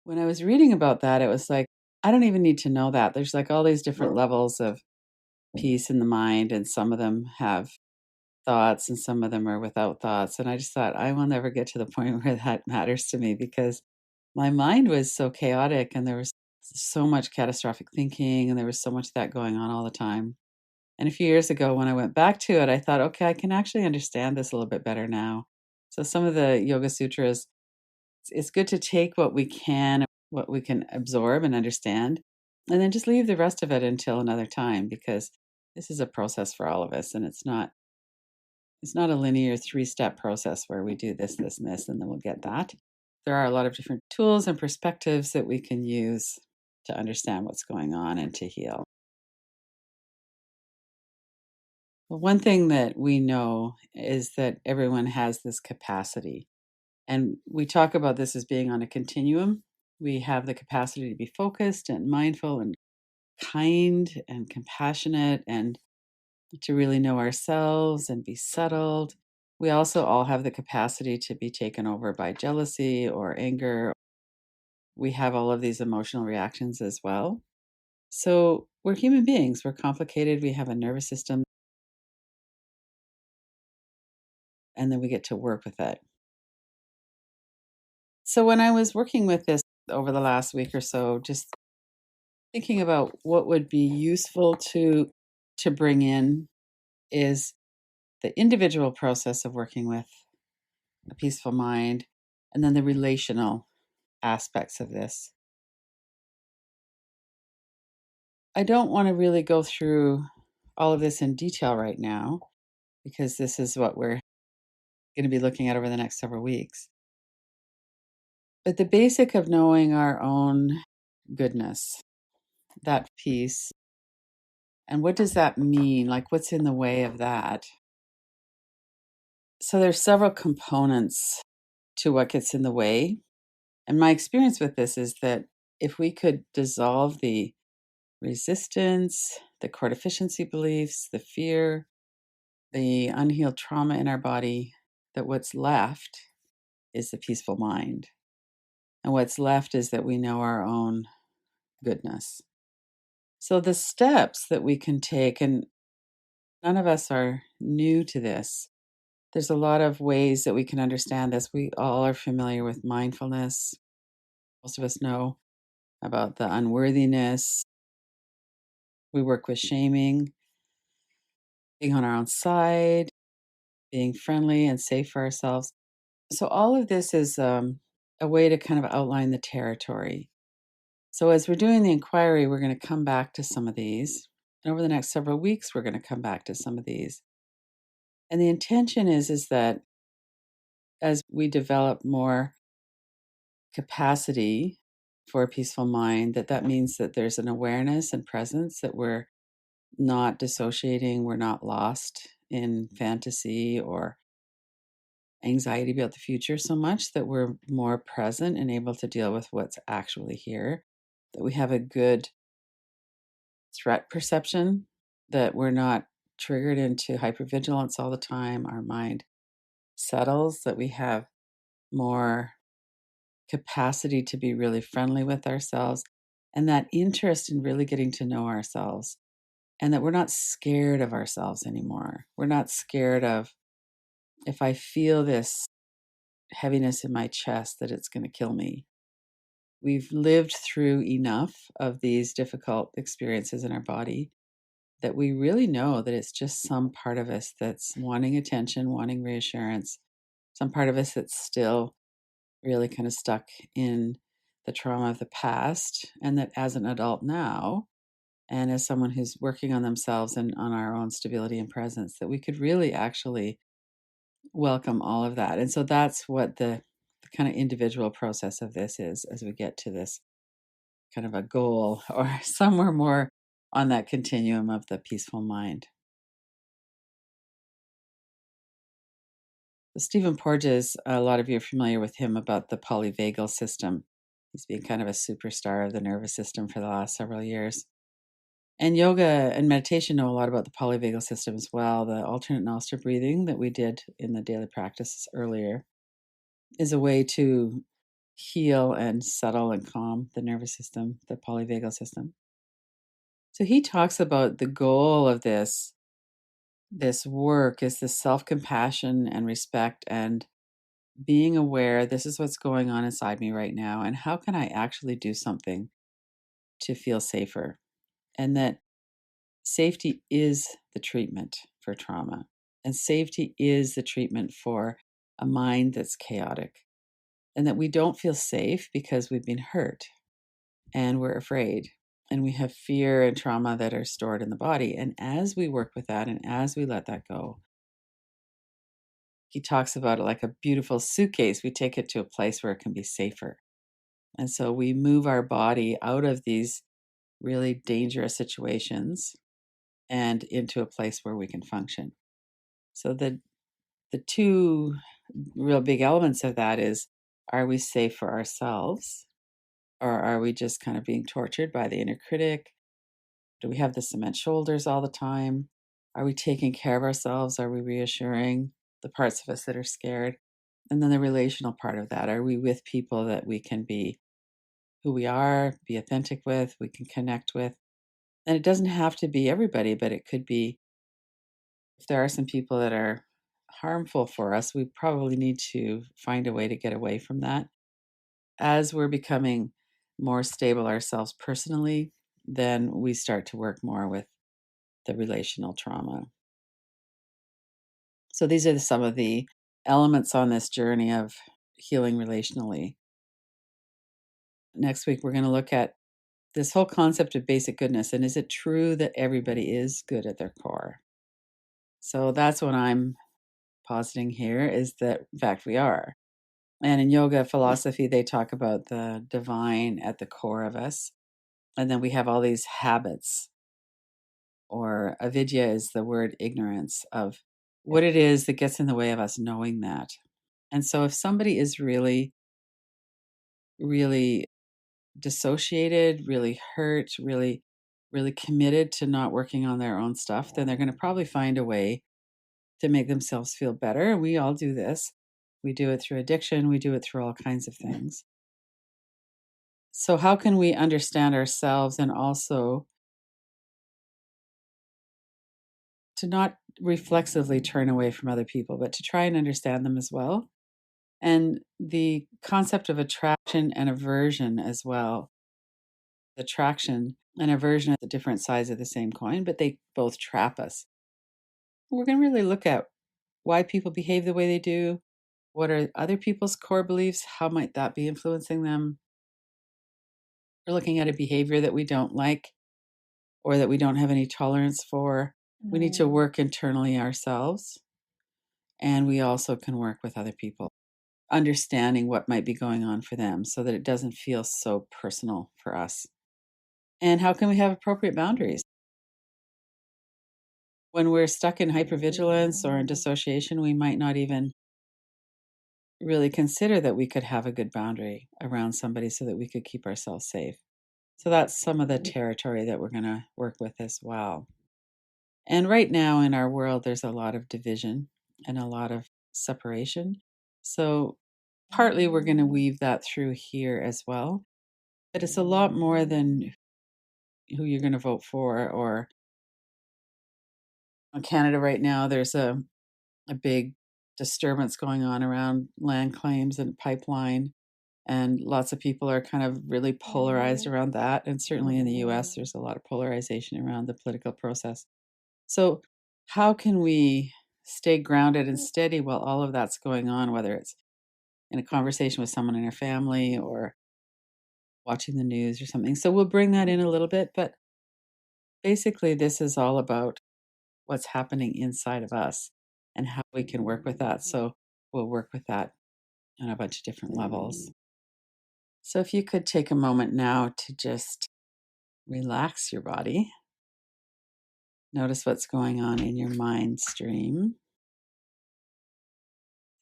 When I was reading about that, it was like, I don't even need to know that. There's like all these different levels of peace in the mind, and some of them have thoughts and some of them are without thoughts. And I just thought, I will never get to the point where that matters to me because my mind was so chaotic and there was so much catastrophic thinking and there was so much of that going on all the time. And a few years ago, when I went back to it, I thought, okay, I can actually understand this a little bit better now. So some of the Yoga Sutras, it's good to take what we can absorb and understand, and then just leave the rest of it until another time because this is a process for all of us, and it's not a linear three-step process where we do this, this, and this, and then we'll get that. There are a lot of different tools and perspectives that we can use to understand what's going on and to heal. Well, one thing that we know is that everyone has this capacity. And we talk about this as being on a continuum. We have the capacity to be focused and mindful and kind and compassionate and to really know ourselves and be settled. We also all have the capacity to be taken over by jealousy or anger. We have all of these emotional reactions as well. So we're human beings, we're complicated, we have a nervous system, and then we get to work with it. So when I was working with this over the last week or so, just thinking about what would be useful to bring in is the individual process of working with a peaceful mind and then the relational aspects of this. I don't want to really go through all of this in detail right now because this is what we're going to be looking at over the next several weeks. But the basic of knowing our own goodness, that peace, and what does that mean? Like, what's in the way of that? So there's several components to what gets in the way. And my experience with this is that if we could dissolve the resistance, the core deficiency beliefs, the fear, the unhealed trauma in our body, that what's left is the peaceful mind. And what's left is that we know our own goodness. So the steps that we can take, and none of us are new to this. There's a lot of ways that we can understand this. We all are familiar with mindfulness. Most of us know about the unworthiness. We work with shaming, being on our own side, being friendly and safe for ourselves. So, all of this is a way to kind of outline the territory. So, as we're doing the inquiry, we're going to come back to some of these. And over the next several weeks, we're going to come back to some of these. And the intention is that as we develop more capacity for a peaceful mind, that means that there's an awareness and presence, that we're not dissociating, we're not lost in fantasy or anxiety about the future so much, that we're more present and able to deal with what's actually here, that we have a good threat perception, that we're not triggered into hypervigilance all the time, our mind settles, that we have more capacity to be really friendly with ourselves, and that interest in really getting to know ourselves, and that we're not scared of ourselves anymore. We're not scared of, if I feel this heaviness in my chest, that it's going to kill me. We've lived through enough of these difficult experiences in our body that we really know that it's just some part of us that's wanting attention, wanting reassurance, some part of us that's still really kind of stuck in the trauma of the past. And that as an adult now, and as someone who's working on themselves and on our own stability and presence, that we could really actually welcome all of that. And so that's what the kind of individual process of this is as we get to this kind of a goal or somewhere more on that continuum of the peaceful mind. Stephen Porges, a lot of you are familiar with him about the polyvagal system. He's been kind of a superstar of the nervous system for the last several years. And yoga and meditation know a lot about the polyvagal system as well. The alternate nostril breathing that we did in the daily practice earlier is a way to heal and settle and calm the nervous system, the polyvagal system. So he talks about the goal of this work is the self-compassion and respect and being aware this is what's going on inside me right now and how can I actually do something to feel safer, and that safety is the treatment for trauma, and safety is the treatment for a mind that's chaotic, and that we don't feel safe because we've been hurt and we're afraid and we have fear and trauma that are stored in the body. And as we work with that and as we let that go, he talks about it like a beautiful suitcase. We take it to a place where it can be safer. And so we move our body out of these really dangerous situations and into a place where we can function. So the two real big elements of that is, are we safe for ourselves, or are we just kind of being tortured by the inner critic? Do we have the cement shoulders all the time? Are we taking care of ourselves? Are we reassuring the parts of us that are scared? And then the relational part of that, are we with people that we can be who we are, be authentic with, we can connect with? And it doesn't have to be everybody, but it could be, if there are some people that are harmful for us, we probably need to find a way to get away from that. As we're becoming more stable ourselves personally, then we start to work more with the relational trauma. So these are some of the elements on this journey of healing relationally. Next week, we're going to look at this whole concept of basic goodness. And is it true that everybody is good at their core? So that's what I'm positing here, is that, in fact, we are. And in yoga philosophy, they talk about the divine at the core of us. And then we have all these habits, or avidya is the word ignorance of what it is that gets in the way of us knowing that. And so if somebody is really, really dissociated, really hurt, really, really committed to not working on their own stuff, then they're going to probably find a way to make themselves feel better. We all do this. We do it through addiction. We do it through all kinds of things. So how can we understand ourselves and also to not reflexively turn away from other people, but to try and understand them as well? And the concept of attraction and aversion as well. Attraction and aversion are the different sides of the same coin, but they both trap us. We're going to really look at why people behave the way they do. What are other people's core beliefs? How might that be influencing them? We're looking at a behavior that we don't like or that we don't have any tolerance for. We need to work internally ourselves, and we also can work with other people, understanding what might be going on for them so that it doesn't feel so personal for us. And how can we have appropriate boundaries? When we're stuck in hypervigilance or in dissociation, we might not even really consider that we could have a good boundary around somebody so that we could keep ourselves safe. So that's some of the territory that we're going to work with as well. And right now in our world, there's a lot of division and a lot of separation. So partly we're going to weave that through here as well. But it's a lot more than who you're going to vote for. Or in Canada right now, there's a big disturbance going on around land claims and pipeline. And lots of people are kind of really polarized around that. And certainly in the US, there's a lot of polarization around the political process. So, how can we stay grounded and steady while all of that's going on, whether it's in a conversation with someone in our family or watching the news or something? So, we'll bring that in a little bit. But basically, this is all about what's happening inside of us and how we can work with that. So, we'll work with that on a bunch of different levels. So, if you could take a moment now to just relax your body, notice what's going on in your mind stream.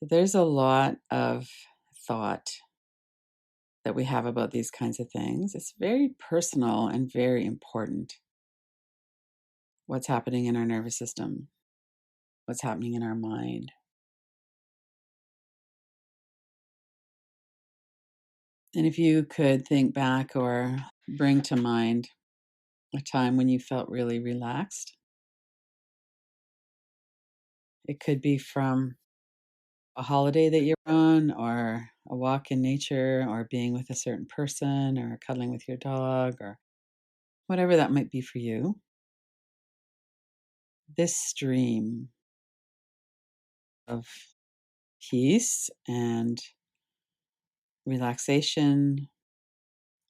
There's a lot of thought that we have about these kinds of things. It's very personal and very important. What's happening in our nervous system, what's happening in our mind. And if you could think back or bring to mind a time when you felt really relaxed, it could be from a holiday that you're on, or a walk in nature, or being with a certain person, or cuddling with your dog, or whatever that might be for you. This stream of peace and relaxation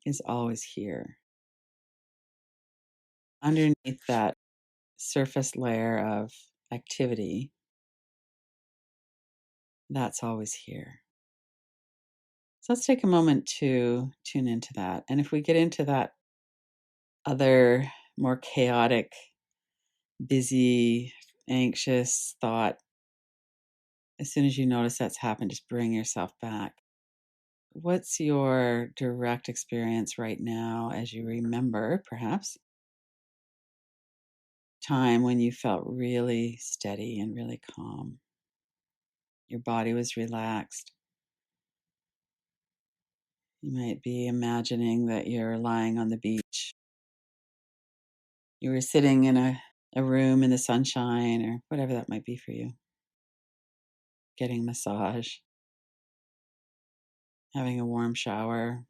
is always here. Underneath that surface layer of activity, that's always here. So let's take a moment to tune into that. And if we get into that other, more chaotic, busy, anxious thought, as soon as you notice that's happened, just bring yourself back. What's your direct experience right now as you remember, perhaps, time when you felt really steady and really calm? Your body was relaxed. You might be imagining that you're lying on the beach. You were sitting in a room in the sunshine, or whatever that might be for you, getting a massage, having a warm shower.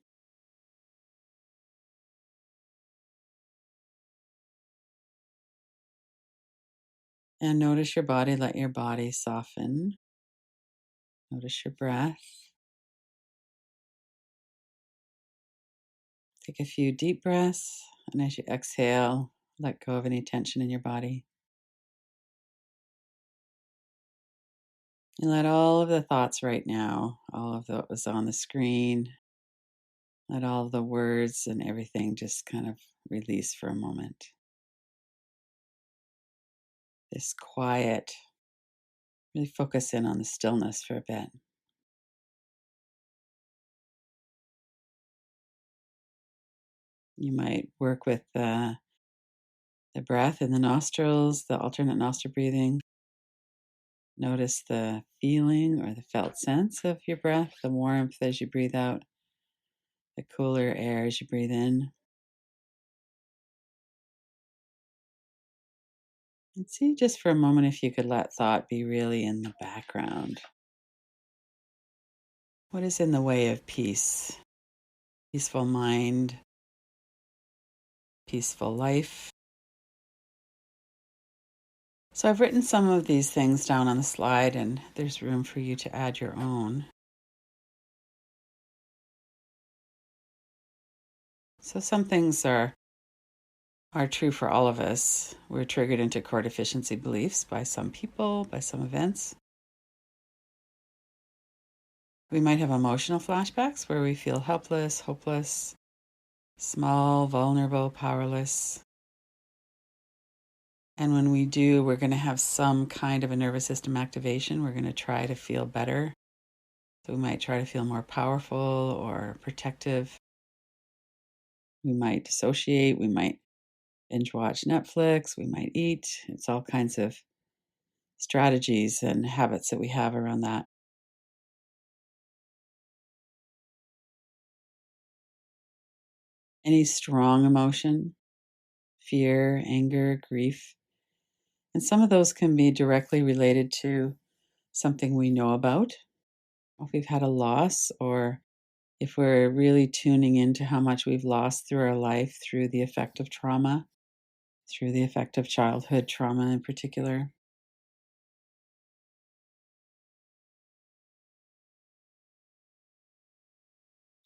And notice your body, let your body soften. Notice your breath. Take a few deep breaths, and as you exhale, let go of any tension in your body. And let all of the thoughts right now, all of what was on the screen, let all of the words and everything just kind of release for a moment. This quiet, really focus in on the stillness for a bit. You might work with the breath in the nostrils, the alternate nostril breathing. Notice the feeling or the felt sense of your breath, the warmth as you breathe out, the cooler air as you breathe in. And see just for a moment if you could let thought be really in the background. What is in the way of peace? Peaceful mind, peaceful life. So I've written some of these things down on the slide, and there's room for you to add your own. So some things are true for all of us. We're triggered into core deficiency beliefs by some people, by some events. We might have emotional flashbacks where we feel helpless, hopeless, small, vulnerable, powerless. And when we do, we're going to have some kind of a nervous system activation. We're going to try to feel better. So we might try to feel more powerful or protective. We might dissociate. We might binge watch Netflix. We might eat. It's all kinds of strategies and habits that we have around that. Any strong emotion, fear, anger, grief. And some of those can be directly related to something we know about. If we've had a loss, or if we're really tuning into how much we've lost through our life through the effect of trauma, through the effect of childhood trauma in particular.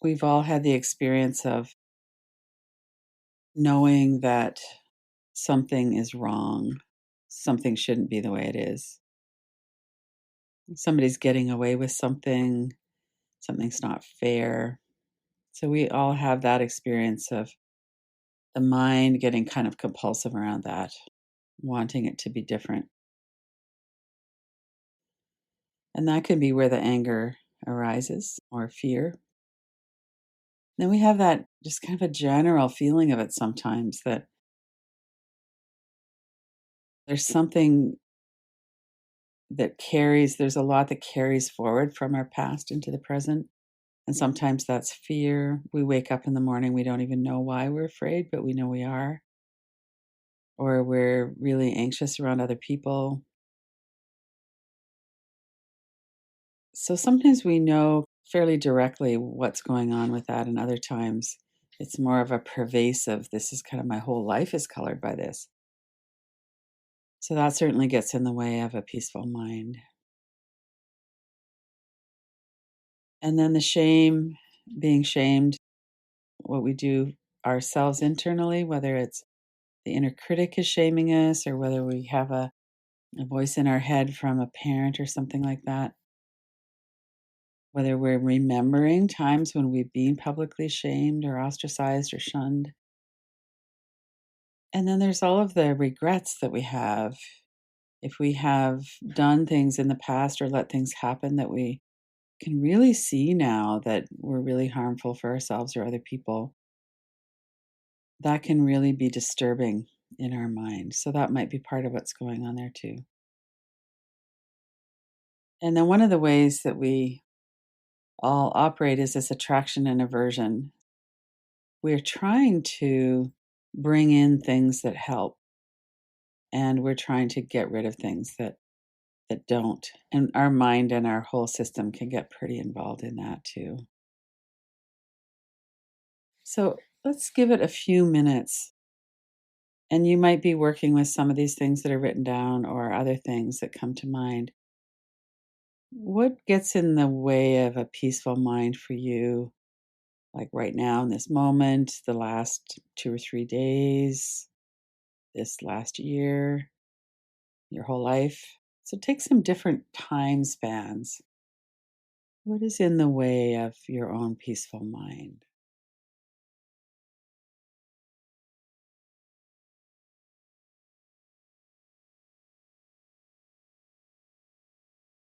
We've all had the experience of knowing that something is wrong, something shouldn't be the way it is. Somebody's getting away with something, something's not fair. So we all have that experience of the mind getting kind of compulsive around that, wanting it to be different. And that could be where the anger arises, or fear. Then we have that just kind of a general feeling of it sometimes, that there's something there's a lot that carries forward from our past into the present. And sometimes that's fear. We wake up in the morning, we don't even know why we're afraid, but we know we are. Or we're really anxious around other people. So sometimes we know fairly directly what's going on with that, and other times it's more of a pervasive, this is kind of my whole life is colored by this. So that certainly gets in the way of a peaceful mind. And then the shame, being shamed, what we do ourselves internally, whether it's the inner critic is shaming us or whether we have a voice in our head from a parent or something like that, whether we're remembering times when we've been publicly shamed or ostracized or shunned. And then there's all of the regrets that we have. If we have done things in the past or let things happen that we can really see now that were really harmful for ourselves or other people, that can really be disturbing in our mind. So that might be part of what's going on there too. And then one of the ways that we all operate is this attraction and aversion. We're trying to bring in things that help, and we're trying to get rid of things that don't. And our mind and our whole system can get pretty involved in that too. So let's give it a few minutes. And you might be working with some of these things that are written down or other things that come to mind. What gets in the way of a peaceful mind for you, like right now in this moment, the last 2 or 3 days, this last year, your whole life? So take some different time spans. What is in the way of your own peaceful mind?